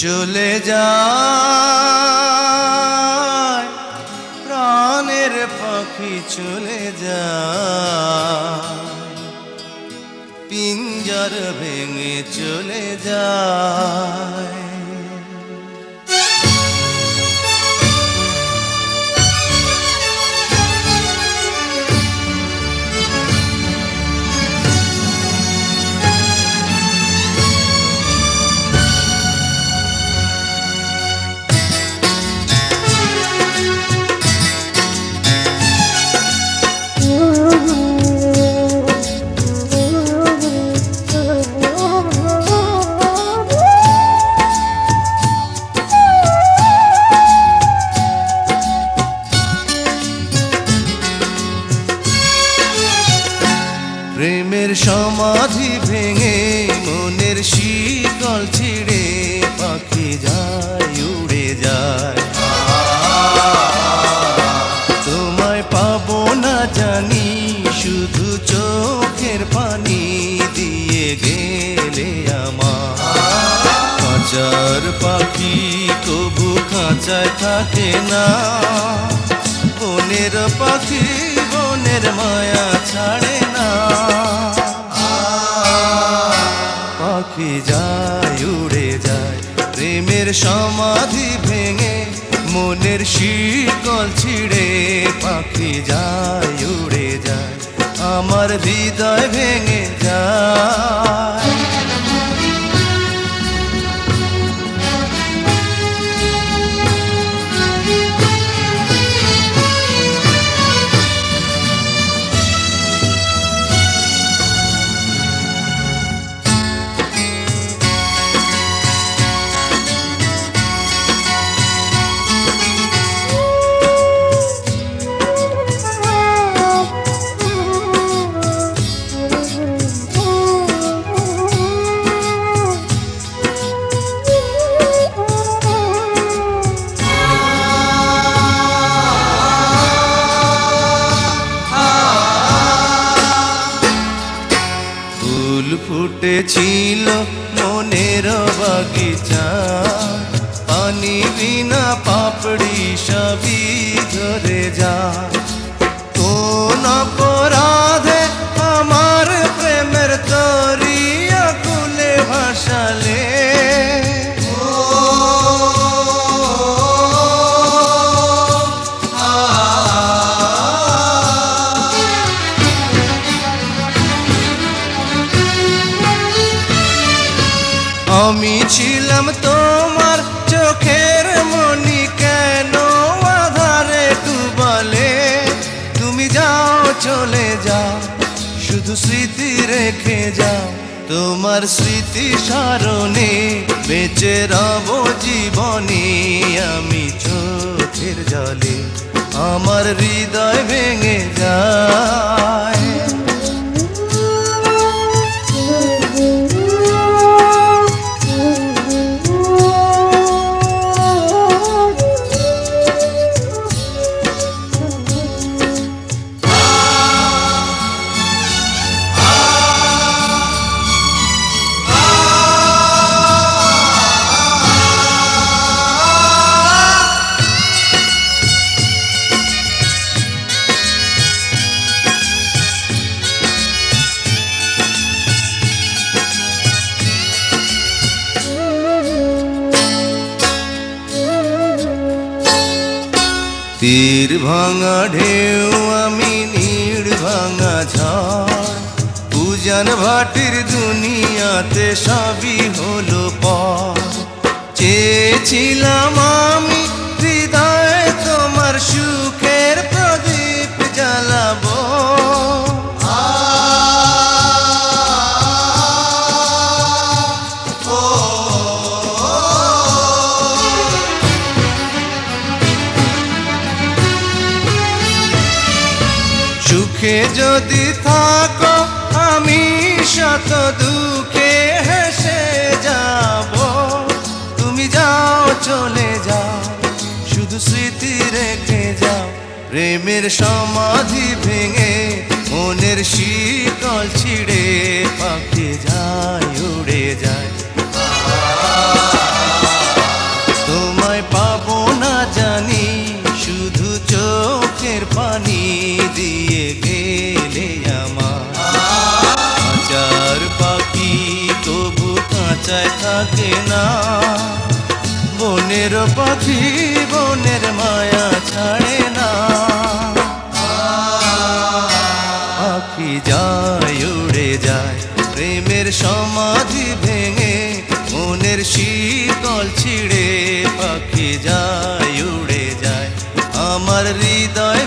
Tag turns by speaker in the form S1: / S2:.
S1: চলে যায় প্রাণের পাখি চলে যায়, পিঞ্জর ভেঙে চলে যায়। প্রেমের সমাধি ভেঙে মনের শিকল ছিঁড়ে পাখি যায় উড়ে যায়। তোমায় পাবো না জানি শুধু চোখের পানি দিয়ে গেলে আমার। খাঁচার পাখি কবু খাঁচায় থাকে না, বনের পাখি বনের মায়া ছাড়ে না। পাখি যায় উড়ে যায় প্রেমের সমাধি ভেঙে মনের শিকল ছিঁড়ে পাখি যায় উড়ে যায়, আমার হৃদয় ভেঙে যায়। ফুল ফুটেছিল মনের বাগিচা, পানি বিনা পাপড়ি সবই ধরে যায়। কোন অপরাধে আমার প্রেমের তরি আকুলে ভাসালে, আমি ছিলাম তোমার চোখের মনি, কেন আধারে ডুবালে? তুমি যাও চলে যাও শুধু স্মৃতি রেখে যাও, তোমার স্মৃতি স্মরণে বেঁচে রব জীবনে। আমি চোখের জলে আমার হৃদয় ভেঙে যায়। তীর ভাঙা ঢেউ আমি নীড় ভাঙা ঝড়, উজান ভাটির দুনিয়াতে সবই হলো পর। চেয়েছিলাম আমি হৃদয়ে তোমার সুখের প্রদীপ জ্বালাবো, সুখে যদি থাকো আমি শত দুঃখে হেসে যাব। তুমি যাও চলে যাও শুধু স্মৃতি রেখে যাও, প্রেমের সমাধি ভেঙে মনের শিকল ছিঁড়ে পাখি যায় উড়ে যায়। থাকে না। বনের পাখি বনের মায়া ছাড়ে না। পাখি যায় উড়ে যায় প্রেমের সমাধি ভেঙে, মনের শিকল ছিঁড়ে পাখি যায় উড়ে যায় আমার হৃদয়